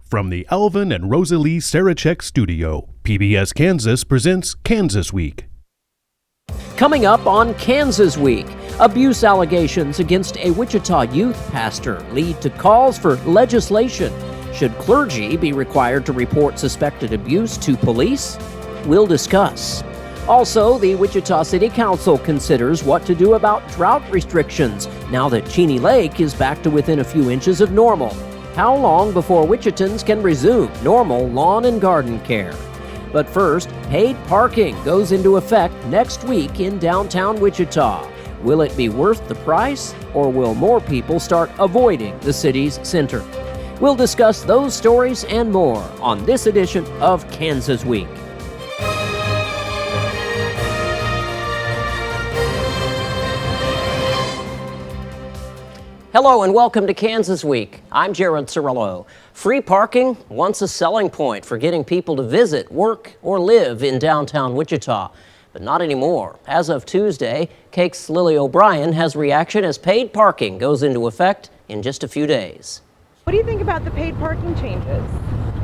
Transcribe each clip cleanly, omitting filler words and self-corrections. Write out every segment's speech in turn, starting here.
From the Alvin and Rosalie Sarachek studio, PBS Kansas presents Kansas Week. Coming up on Kansas Week, abuse allegations against a Wichita youth pastor lead to calls for legislation. Should clergy be required to report suspected abuse to police? We'll discuss. Also, the Wichita City Council considers what to do about drought restrictions now that Cheney Lake is back to within a few inches of normal. How long before Wichitans can resume normal lawn and garden care? But first, paid parking goes into effect next week in downtown Wichita. Will it be worth the price, or will more people start avoiding the city's center? We'll discuss those stories and more on this edition of Kansas Week. Hello and welcome to Kansas Week. I'm Jared Cerullo. Free parking once a selling point for getting people to visit, work, or live in downtown Wichita, but not anymore. As of Tuesday, Cake's Lily O'Brien has reaction as paid parking goes into effect in just a few days. What do you think about the paid parking changes?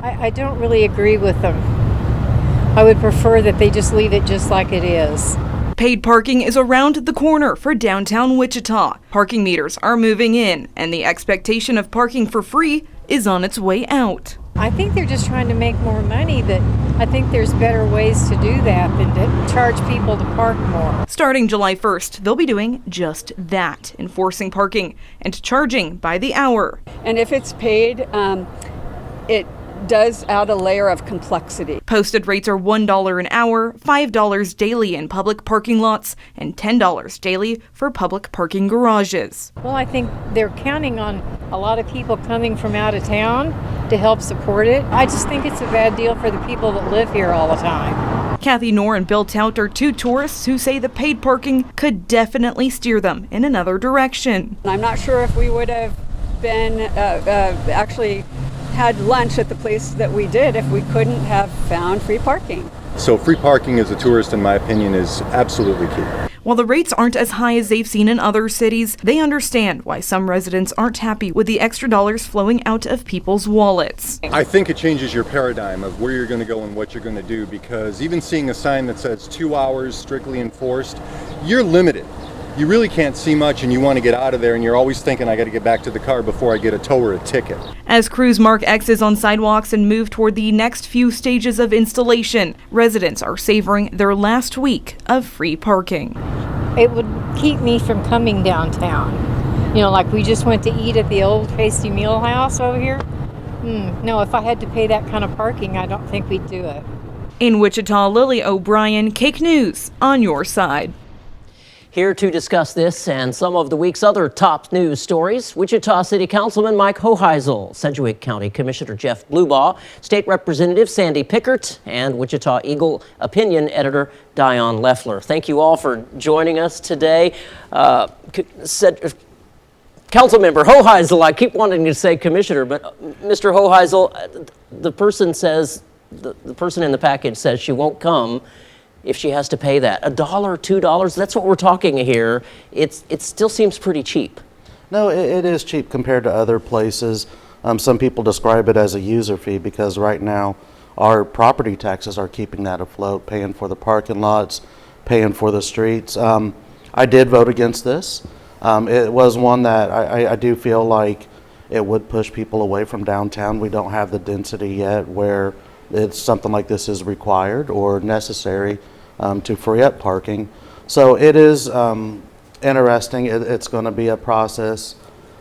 I don't really agree with them. I would prefer that they just leave it just like it is. Paid parking is around the corner for downtown Wichita. Parking meters are moving in, and the expectation of parking for free is on its way out. I think they're just trying to make more money, but I think there's better ways to do that than to charge people to park more. Starting July 1st, they'll be doing just that, enforcing parking and charging by the hour. And if it's paid, it does add a layer of complexity. Posted rates are $1 an hour, $5 daily in public parking lots, and $10 daily for public parking garages. Well, I think they're counting on a lot of people coming from out of town to help support it. I just think it's a bad deal for the people that live here all the time. Kathy Knorr and Bill Tout are two tourists who say the paid parking could definitely steer them in another direction. I'm not sure if we would have been actually had lunch at the place that we did if we couldn't have found free parking. So free parking as a tourist, in my opinion, is absolutely key. While the rates aren't as high as they've seen in other cities, they understand why some residents aren't happy with the extra dollars flowing out of people's wallets. I think it changes your paradigm of where you're going to go and what you're going to do, because even seeing a sign that says 2 hours strictly enforced, you're limited. You really can't see much and you want to get out of there, and you're always thinking, I got to get back to the car before I get a tow or a ticket. As crews mark X's on sidewalks and move toward the next few stages of installation, residents are savoring their last week of free parking. It would keep me from coming downtown. You know, like we just went to eat at the old Tasty Meal House over here. No, if I had to pay that kind of parking, I don't think we'd do it. In Wichita, Lily O'Brien, Cake News, on your side. Here to discuss this and some of the week's other top news stories, Wichita City Councilman Mike Hoheisel, Sedgwick County Commissioner Jeff Blubaugh, State Representative Sandy Pickert, and Wichita Eagle Opinion Editor Dion Leffler. Thank you all for joining us today. Councilmember Hoheisel, I keep wanting to say Commissioner, but Mr. Hoheisel, the person in the package says she won't come if she has to pay that. $1, $2, that's what we're talking here. It still seems pretty cheap. No, it is cheap compared to other places. Some people describe it as a user fee because right now our property taxes are keeping that afloat, paying for the parking lots, paying for the streets. I did vote against this. It was one that I do feel like it would push people away from downtown. We don't have the density yet where it's something like this is required or necessary to free up parking. So it is interesting. It's going to be a process.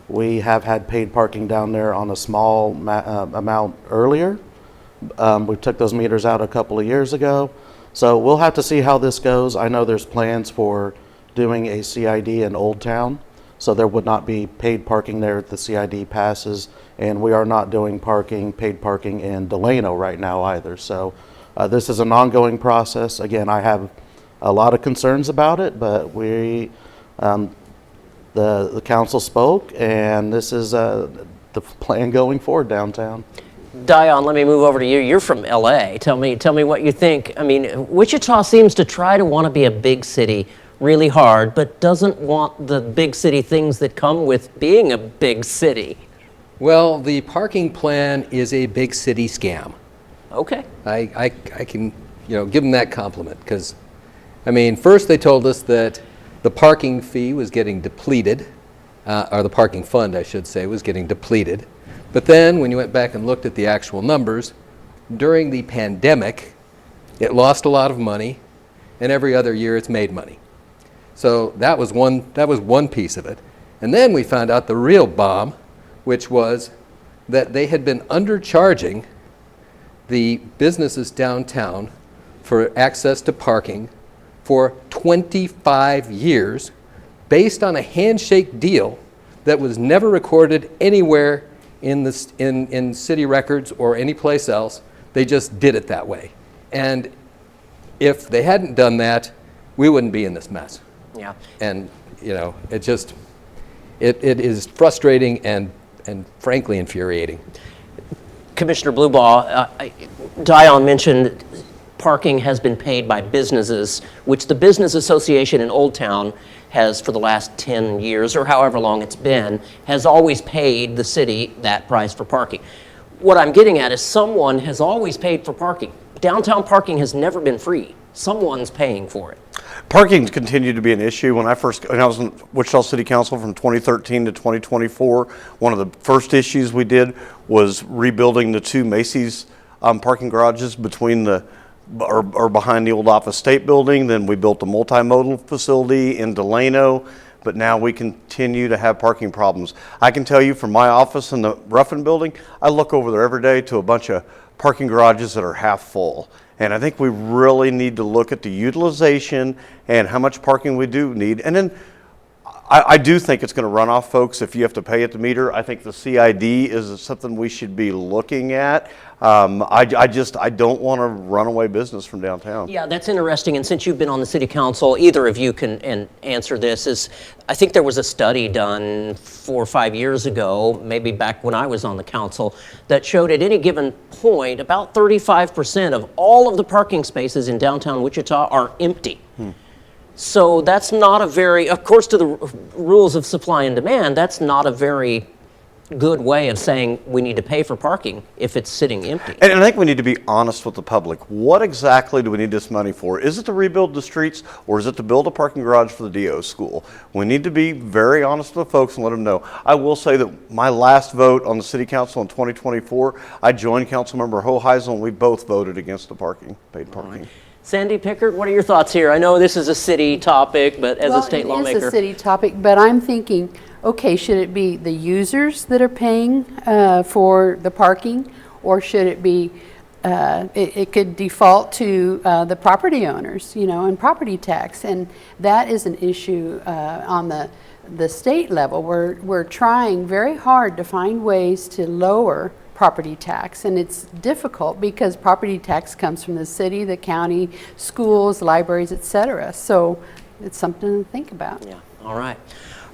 We have had paid parking down there on a small amount earlier. We took those meters out a couple of years ago. So we'll have to see how this goes. I know there's plans for doing a CID in Old Town. So there would not be paid parking there if the CID passes, and we are not doing paid parking in Delano right now either. So this is an ongoing process. Again, I have a lot of concerns about it, but the council spoke, and this is the plan going forward downtown. Dion, let me move over to you. You're from LA. Tell me what you think. I mean, Wichita seems to want to be a big city really hard, but doesn't want the big city things that come with being a big city. Well, the parking plan is a big city scam. Okay. I can, give them that compliment because, first they told us that the parking fee was getting depleted, or the parking fund, I should say, was getting depleted. But then when you went back and looked at the actual numbers, during the pandemic, it lost a lot of money, and every other year it's made money. So that was one piece of it. And then we found out the real bomb, which was that they had been undercharging the businesses downtown for access to parking for 25 years based on a handshake deal that was never recorded anywhere in city records or any place else. They just did it that way. And if they hadn't done that, we wouldn't be in this mess. Yeah. And, it is frustrating and frankly infuriating. Commissioner Blubaugh, Dion mentioned parking has been paid by businesses, which the Business Association in Old Town has, for the last 10 years or however long it's been, has always paid the city that price for parking. What I'm getting at is someone has always paid for parking. Downtown parking has never been free. Someone's paying for it. Parking's continued to be an issue. When I was in Wichita City Council from 2013 to 2024, one of the first issues we did was rebuilding the two Macy's parking garages between or behind the old Office State Building. Then we built a multimodal facility in Delano, but now we continue to have parking problems. I can tell you from my office in the Ruffin Building, I look over there every day to a bunch of parking garages that are half full. And I think we really need to look at the utilization and how much parking we do need. And then I do think it's going to run off folks if you have to pay at the meter. I think the CID is something we should be looking at. I don't want to run away business from downtown. Yeah, that's interesting. And since you've been on the city council, either of you can answer this. I think there was a study done 4 or 5 years ago, maybe back when I was on the council, that showed at any given point about 35% of all of the parking spaces in downtown Wichita are empty. So that's not a very, of course, to the rules of supply and demand, that's not a very good way of saying we need to pay for parking if it's sitting empty. And I think we need to be honest with the public. What exactly do we need this money for? Is it to rebuild the streets, or is it to build a parking garage for the DO school? We need to be very honest with folks and let them know. I will say that my last vote on the city council in 2024, I joined Councilmember Hoheisel, and we both voted against the paid parking. Sandy Pickard, what are your thoughts here? I know this is a city topic, but as a state lawmaker. It is a city topic, but I'm thinking, okay, should it be the users that are paying for the parking, or should it be, it could default to the property owners, and property tax, and that is an issue on the state level. We're trying very hard to find ways to lower property tax, and it's difficult because property tax comes from the city, the county, schools, libraries, etc. So it's something to think about. Yeah, all right.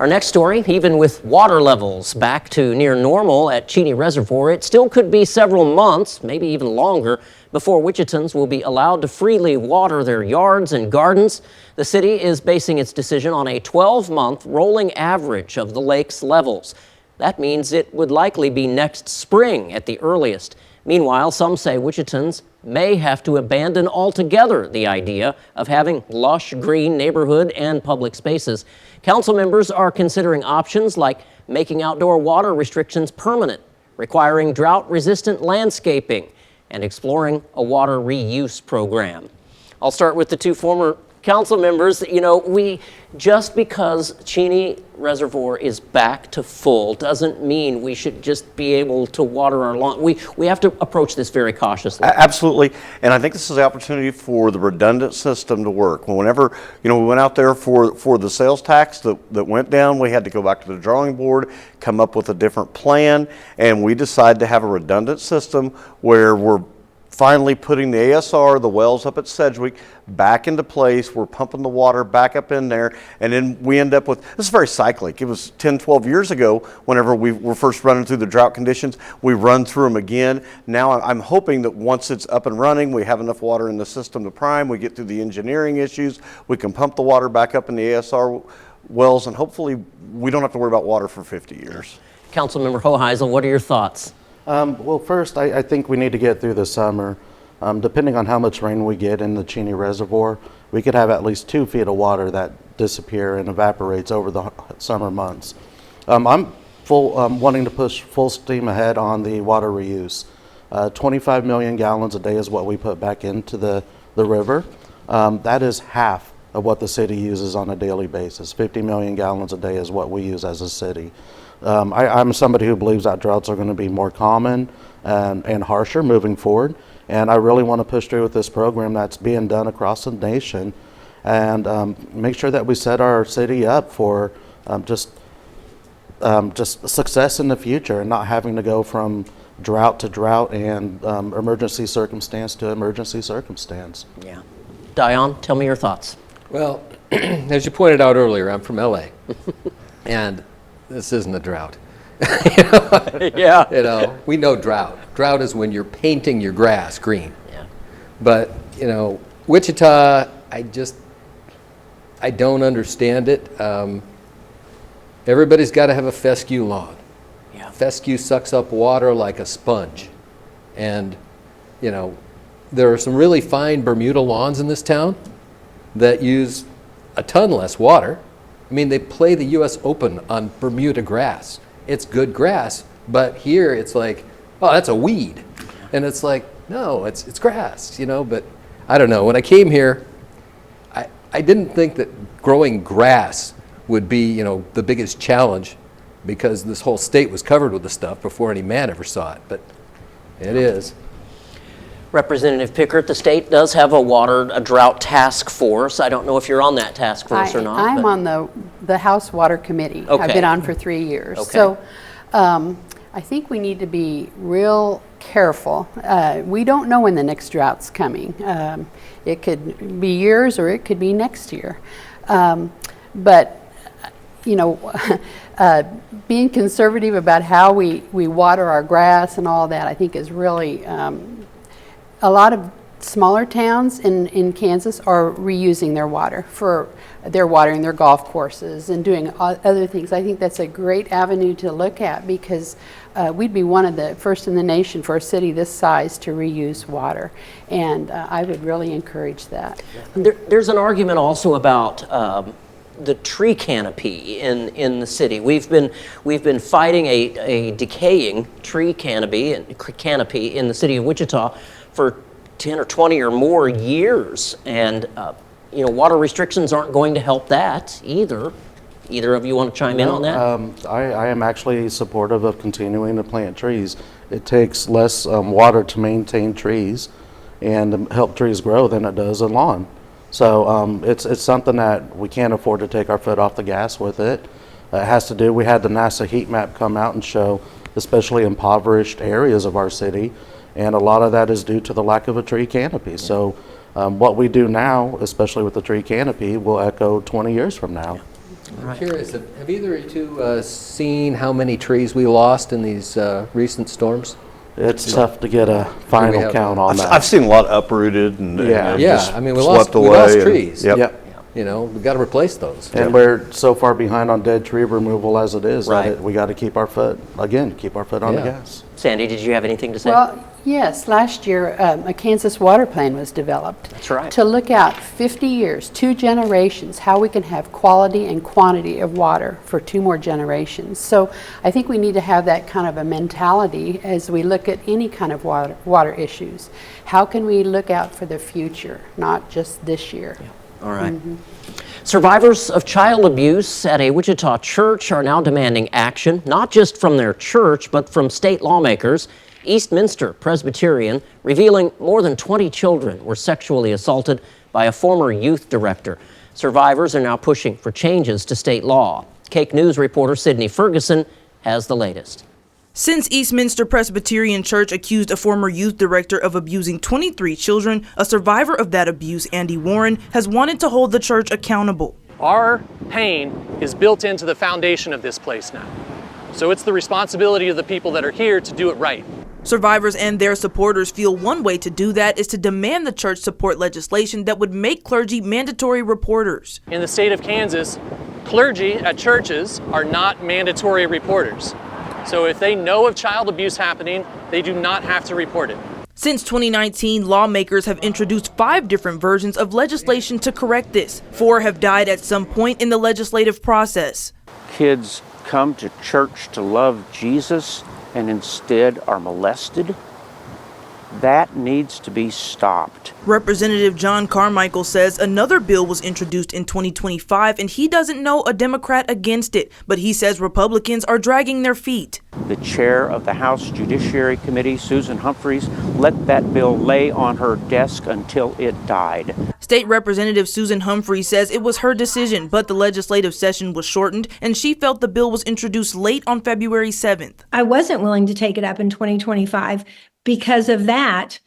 Our next story, even with water levels back to near normal at Cheney Reservoir, it still could be several months, maybe even longer, before Wichitans will be allowed to freely water their yards and gardens. The city is basing its decision on a 12-month rolling average of the lake's levels. That means it would likely be next spring at the earliest. Meanwhile, some say Wichitans may have to abandon altogether the idea of having lush green neighborhood and public spaces. Council members are considering options like making outdoor water restrictions permanent, requiring drought-resistant landscaping, and exploring a water reuse program. I'll start with the two former council members. Just because Cheney Reservoir is back to full doesn't mean we should just be able to water our lawn. We have to approach this very cautiously. Absolutely, and I think this is the opportunity for the redundant system to work. Whenever we went out there for the sales tax that went down, we had to go back to the drawing board, come up with a different plan, and we decided to have a redundant system where we're finally putting the ASR, the wells up at Sedgwick, back into place. We're pumping the water back up in there, and then we end up with, this is very cyclic. It was 10, 12 years ago, whenever we were first running through the drought conditions, we run through them again. Now I'm hoping that once it's up and running, we have enough water in the system to prime, we get through the engineering issues, we can pump the water back up in the ASR wells, and hopefully we don't have to worry about water for 50 years. Councilmember Hoheisel, what are your thoughts? Well, first, I think we need to get through the summer. Depending on how much rain we get in the Cheney Reservoir, we could have at least 2 feet of water that disappear and evaporates over the summer months. I'm wanting to push full steam ahead on the water reuse. 25 million gallons a day is what we put back into the river. That is half of what the city uses on a daily basis. 50 million gallons a day is what we use as a city. I'm somebody who believes that droughts are going to be more common and harsher moving forward. And I really want to push through with this program that's being done across the nation and make sure that we set our city up for just success in the future and not having to go from drought to drought and emergency circumstance to emergency circumstance. Yeah. Dion, tell me your thoughts. Well, as you pointed out earlier, I'm from LA, and this isn't a drought. Yeah. You know, we know drought. Drought is when you're painting your grass green. Yeah. But, you know, Wichita, I don't understand it. Everybody's got to have a fescue lawn. Yeah. Fescue sucks up water like a sponge. And, you know, there are some really fine Bermuda lawns in this town that use a ton less water. I mean, they play the U.S. Open on Bermuda grass. It's good grass, but here it's like, oh, that's a weed. And it's like, no, it's grass, you know, but I don't know. When I came here, I didn't think that growing grass would be, you know, the biggest challenge because this whole state was covered with the stuff before any man ever saw it, but it is. Representative Pickert, the state does have a drought task force. I don't know if you're on that task force or not. I'm on the House Water Committee. Okay. I've been on for 3 years. Okay. So I think we need to be real careful. We don't know when the next drought's coming. It could be years or it could be next year. But, you know, being conservative about how we water our grass and all that, I think is really a lot of smaller towns in Kansas are reusing their water they're watering their golf courses and doing other things. I think that's a great avenue to look at because we'd be one of the first in the nation for a city this size to reuse water, and I would really encourage that. There's an argument also about the tree canopy in the city. We've been fighting a decaying tree canopy in the city of Wichita for 10 or 20 or more years, and you know, water restrictions aren't going to help that either. Either of you want to chime in on that? I am actually supportive of continuing to plant trees. It takes less water to maintain trees and help trees grow than it does a lawn. So it's something that we can't afford to take our foot off the gas with it. It has to do, we had the NASA heat map come out and show especially impoverished areas of our city, and a lot of that is due to the lack of a tree canopy. Yeah. So what we do now, especially with the tree canopy, will echo 20 years from now. I'm curious, have either of you two seen how many trees we lost in these recent storms? It's tough to get a final count on that. I've seen a lot uprooted and just I mean, we swept lost away. trees. Yep. You know, we've got to replace those. And we're so far behind on dead tree removal as it is. Right. We got to keep our foot on the gas. Sandy, did you have anything to say? Well, yes, last year a Kansas water plan was developed. That's right. To look out 50 years, 2 generations, how we can have quality and quantity of water for 2 more generations. So I think we need to have that kind of a mentality as we look at any kind of water issues. How can we look out for the future, not just this year? Yeah. All right. Mm-hmm. Survivors of child abuse at a Wichita church are now demanding action, not just from their church, but from state lawmakers. Eastminster Presbyterian revealing more than 20 children were sexually assaulted by a former youth director. Survivors are now pushing for changes to state law. Cake News reporter Sydney Ferguson has the latest. Since Eastminster Presbyterian Church accused a former youth director of abusing 23 children, a survivor of that abuse, Andy Warren, has wanted to hold the church accountable. Our pain is built into the foundation of this place now. So it's the responsibility of the people that are here to do it right. Survivors and their supporters feel one way to do that is to demand the church support legislation that would make clergy mandatory reporters. In the state of Kansas, clergy at churches are not mandatory reporters. So if they know of child abuse happening, they do not have to report it. Since 2019, lawmakers have introduced 5 different versions of legislation to correct this. 4 have died at some point in the legislative process. Kids come to church to love Jesus and instead are molested. That needs to be stopped. Representative John Carmichael says another bill was introduced in 2025 and he doesn't know a Democrat against it, but he says Republicans are dragging their feet. The chair of the House Judiciary Committee, Susan Humphries, let that bill lay on her desk until it died. State Representative Susan Humphries says it was her decision, but the legislative session was shortened and she felt the bill was introduced late on February 7th. I wasn't willing to take it up in 2025 because of that,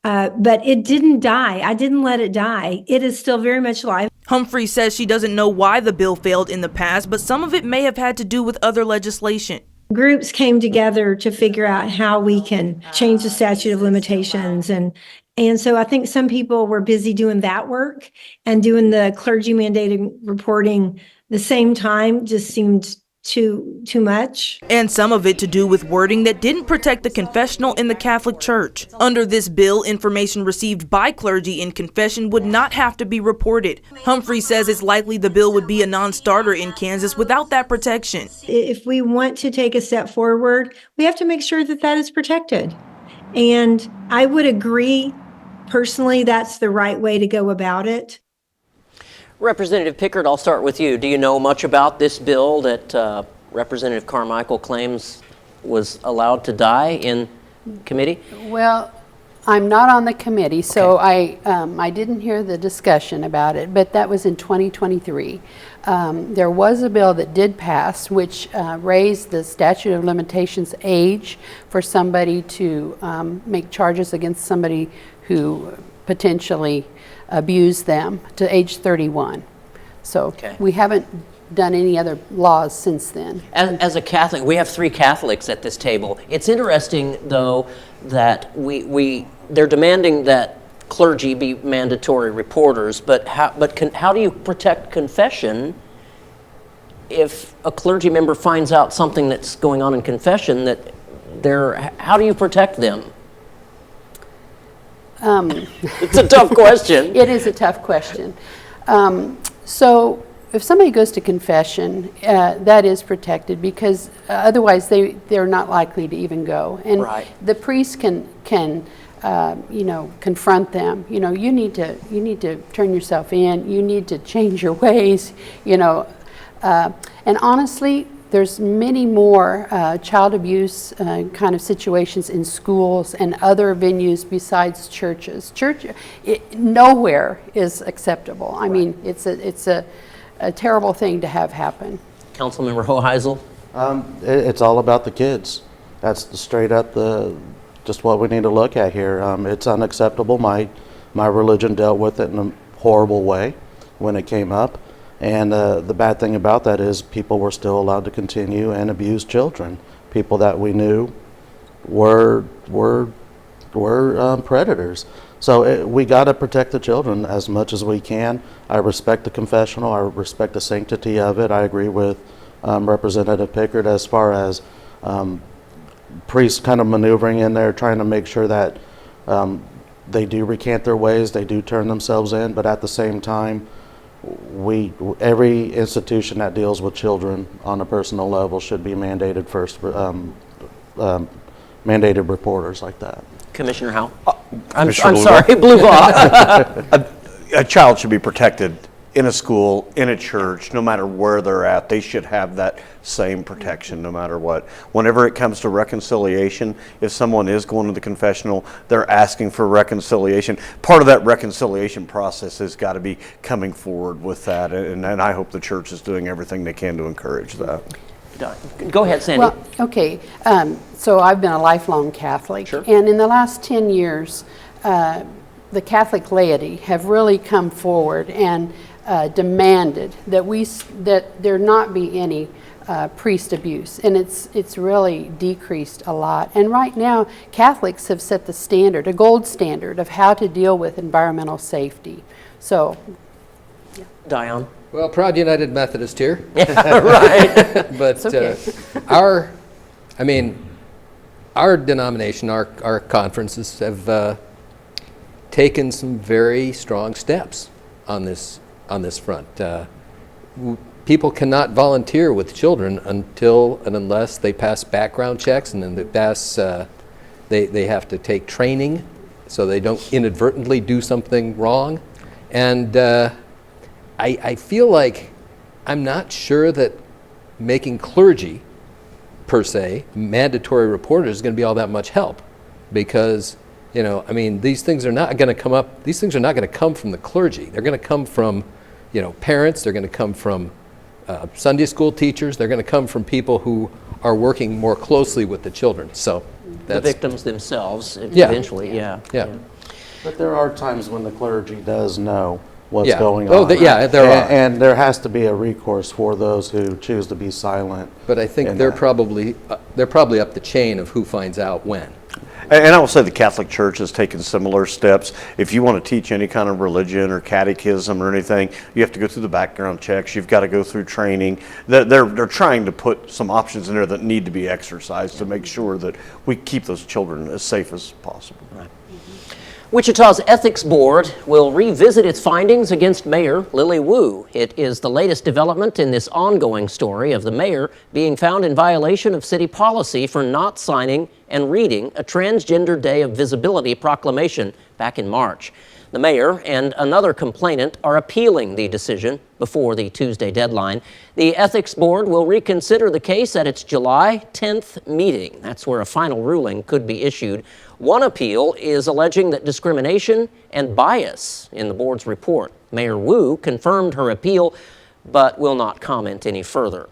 but it didn't die. I didn't let it die. It is still very much alive. Humphries says she doesn't know why the bill failed in the past, but some of it may have had to do with other legislation. Groups came together to figure out how we can change the statute of limitations. And so I think some people were busy doing that work, and doing the clergy mandated reporting the same time just seemed too much. And some of it to do with wording that didn't protect the confessional in the Catholic Church. Under this bill, information received by clergy in confession would not have to be reported. Humphrey says it's likely the bill would be a non-starter in Kansas without that protection. If we want to take a step forward, we have to make sure that that is protected. And I would agree, personally, that's the right way to go about it. Representative Pickard, I'll start with you. Do you know much about this bill that Representative Carmichael claims was allowed to die in committee? Well, I'm not on the committee, so I didn't hear the discussion about it, but that was in 2023. There was a bill that did pass which raised the statute of limitations age for somebody to make charges against somebody who potentially abused them to age 31. So we haven't done any other laws since then. As a Catholic, we have 3 Catholics at this table. It's interesting, though, that they're demanding that clergy be mandatory reporters, but how do you protect confession if a clergy member finds out something that's going on in confession how do you protect them? It's a tough question. It is a tough question. So if somebody goes to confession, that is protected because otherwise they're not likely to even go. And the priest can confront them. You need to turn yourself in. You need to change your ways. And honestly, there's many more child abuse kind of situations in schools and other venues besides churches. Nowhere is acceptable. I mean, it's a terrible thing to have happen. Councilmember Hoheisel? It's all about the kids. That's straight up just what we need to look at here. It's unacceptable. My religion dealt with it in a horrible way when it came up. And the bad thing about that is people were still allowed to continue and abuse children. People that we knew were predators. So we got to protect the children as much as we can. I respect the confessional. I respect the sanctity of it. I agree with Representative Pickard as far as priests kind of maneuvering in there, trying to make sure that they do recant their ways, they do turn themselves in, but at the same time, every institution that deals with children on a personal level should be mandated mandated reporters like that. Commissioner Howell? I'm sorry, Blue Ball. A child should be protected in a school, in a church, no matter where they're at. They should have that same protection no matter what. Whenever it comes to reconciliation, if someone is going to the confessional, they're asking for reconciliation. Part of that reconciliation process has got to be coming forward with that, and I hope the church is doing everything they can to encourage that. Go ahead, Sandy. Well, okay, so I've been a lifelong Catholic, Sure. And in the last 10 years, the Catholic laity have really come forward and demanded that there not be any priest abuse, and it's really decreased a lot. And right now, Catholics have set the standard, a gold standard, of how to deal with environmental safety. So, Dion? Well, proud United Methodist here. Yeah, right. But okay. our I mean, our denomination, our conferences have taken some very strong steps on this front. People cannot volunteer with children until and unless they pass background checks, and then they have to take training so they don't inadvertently do something wrong. And I feel like I'm not sure that making clergy, per se, mandatory reporters is going to be all that much help, because, you know, I mean, these things are not going to come up. These things are not going to come from the clergy. They're going to come from, you know, parents. They're going to come from Sunday school teachers. They're going to come from people who are working more closely with the children. So that's the victims themselves, eventually. Yeah. But there are times when the clergy does know what's Yeah. going Oh, on. there are. And there has to be a recourse for those who choose to be silent. But I think they're probably up the chain of who finds out when. And I will say the Catholic Church has taken similar steps. If you want to teach any kind of religion or catechism or anything, you have to go through the background checks. You've got to go through training. They're trying to put some options in there that need to be exercised to make sure that we keep those children as safe as possible. Right. Wichita's Ethics Board will revisit its findings against Mayor Lily Wu. It is the latest development in this ongoing story of the mayor being found in violation of city policy for not signing and reading a Transgender Day of Visibility proclamation back in March. The mayor and another complainant are appealing the decision before the Tuesday deadline. The Ethics Board will reconsider the case at its July 10th meeting. That's where a final ruling could be issued. One appeal is alleging that discrimination and bias in the board's report. Mayor Wu confirmed her appeal, but will not comment any further.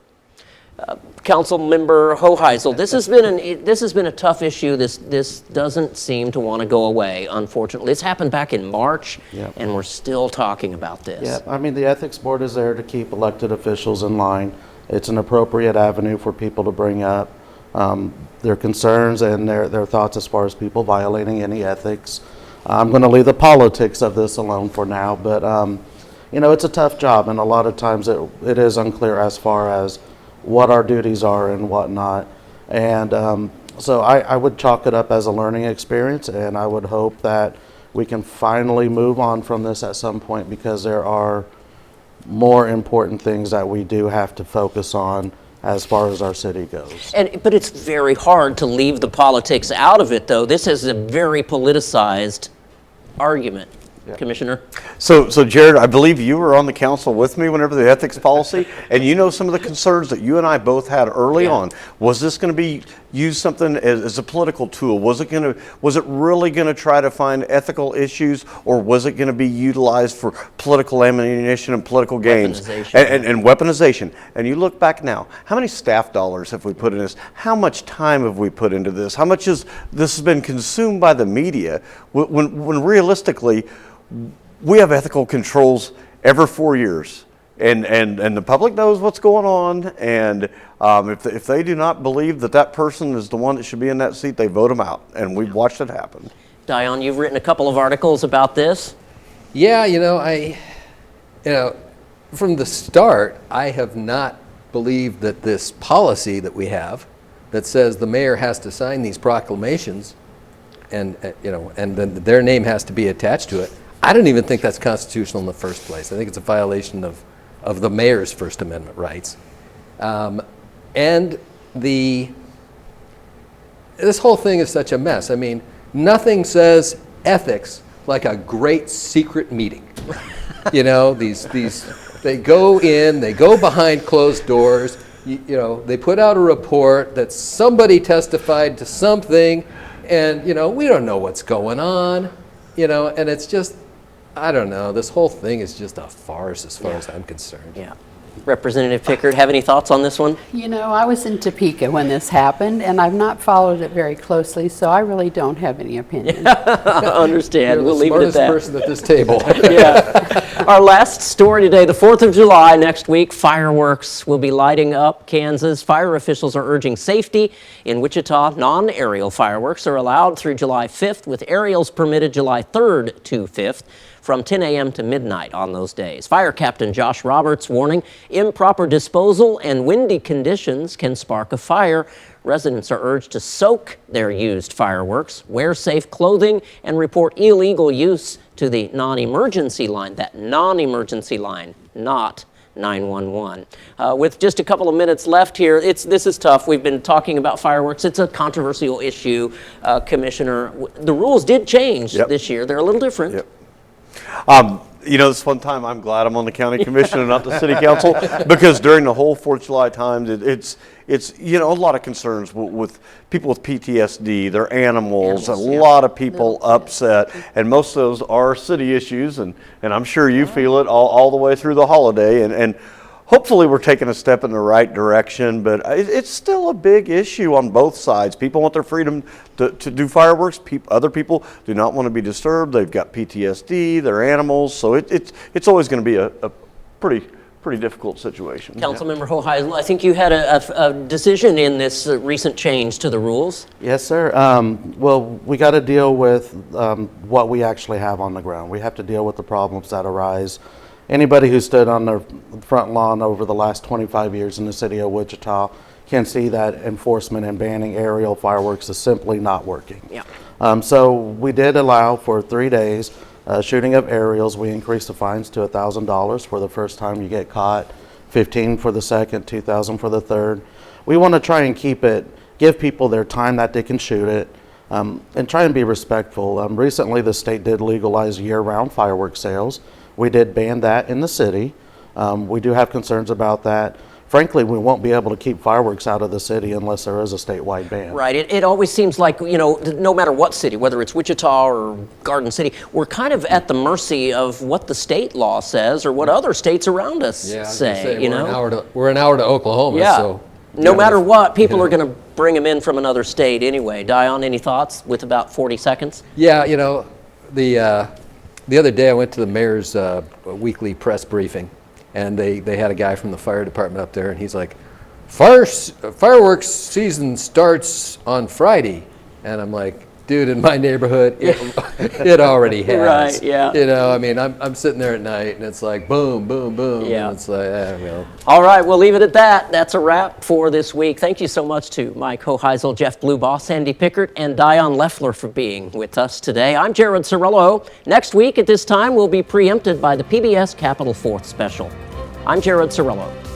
Councilmember Hoheisel, this has been a tough issue. This doesn't seem to want to go away, unfortunately. It's happened back in March, and we're still talking about this. Yeah, I mean, the Ethics Board is there to keep elected officials in line. It's an appropriate avenue for people to bring up their concerns and their thoughts as far as people violating any ethics. I'm going to leave the politics of this alone for now, but you know, it's a tough job, and a lot of times it is unclear as far as what our duties are and whatnot. And so I would chalk it up as a learning experience, and I would hope that we can finally move on from this at some point, because there are more important things that we do have to focus on as far as our city goes. But it's very hard to leave the politics out of it, though. This is a very politicized argument. Commissioner? So Jared, I believe you were on the council with me whenever the ethics policy, and you know some of the concerns that you and I both had early on. Was this going to be used something as a political tool? Was it really going to try to find ethical issues, or was it going to be utilized for political ammunition and political gains and weaponization? And you look back now, how many staff dollars have we put in this? How much time have we put into this? How much this has been consumed by the media when realistically, we have ethical controls every 4 years, and the public knows what's going on, and if they do not believe that person is the one that should be in that seat, they vote them out, and we've watched it happen. Dion, you've written a couple of articles about this. Yeah, from the start, I have not believed that this policy that we have that says the mayor has to sign these proclamations and then their name has to be attached to it. I don't even think that's constitutional in the first place. I think it's a violation of the mayor's First Amendment rights. And this whole thing is such a mess. I mean, nothing says ethics like a great secret meeting. They go in, they go behind closed doors, they put out a report that somebody testified to something, and, we don't know what's going on, and it's just, I don't know. This whole thing is just a farce as far as I'm concerned. Yeah. Representative Pickard, have any thoughts on this one? I was in Topeka when this happened, and I've not followed it very closely, so I really don't have any opinion. I understand. We'll leave it at that. You're the smartest person at this table. Yeah. Our last story today, the 4th of July next week, fireworks will be lighting up Kansas. Fire officials are urging safety. In Wichita, non-aerial fireworks are allowed through July 5th, with aerials permitted July 3rd to 5th. From 10 a.m. to midnight on those days. Fire Captain Josh Roberts warning improper disposal and windy conditions can spark a fire. Residents are urged to soak their used fireworks, wear safe clothing, and report illegal use to the non-emergency line. That non-emergency line, not 911. With just a couple of minutes left here, this is tough. We've been talking about fireworks. It's a controversial issue, Commissioner. The rules did change this year. They're a little different. You know, this one time I'm glad I'm on the county commission and not the city council, because during the whole 4th of July times, it's you know, a lot of concerns with people with PTSD, their animals, a lot of people upset, and most of those are city issues, and I'm sure you feel it all the way through the holiday, and hopefully we're taking a step in the right direction, but it's still a big issue on both sides. People want their freedom to do fireworks. Other people do not want to be disturbed. They've got PTSD, their animals, so it's always going to be a pretty difficult situation. Councilmember Hoheisel, I think you had a decision in this recent change to the rules. Yes, sir. Well, we got to deal with what we actually have on the ground. We have to deal with the problems that arise. Anybody who stood on the front lawn over the last 25 years in the city of Wichita can see that enforcement and banning aerial fireworks is simply not working. Yeah. So we did allow for 3 days shooting of aerials. We increased the fines to $1,000 for the first time you get caught, $15 for the second, $2,000 for the third. We want to try and give people their time that they can shoot it, and try and be respectful. Recently the state did legalize year-round fireworks sales. We did ban that in the city. We do have concerns about that. Frankly, we won't be able to keep fireworks out of the city unless there is a statewide ban. Right. It always seems like, you know, no matter what city, whether it's Wichita or Garden City, we're kind of at the mercy of what the state law says or what other states around us say. You know, we're an hour to Oklahoma. Yeah. So no matter what, people are going to bring them in from another state anyway. Dion, any thoughts with about 40 seconds? Yeah, you know, the other day I went to the mayor's weekly press briefing, and they had a guy from the fire department up there, and he's like, fireworks season starts on Friday. And I'm like, dude, in my neighborhood, it already has. Right, yeah. You know, I mean, I'm sitting there at night, and it's like boom, boom, boom. Yeah. And it's like, well. All right, we'll leave it at that. That's a wrap for this week. Thank you so much to Mike Hoheisel, Jeff Blueboss, Sandy Pickert, and Dion Leffler for being with us today. I'm Jared Cerullo. Next week at this time, we'll be preempted by the PBS Capital 4th special. I'm Jared Cerullo.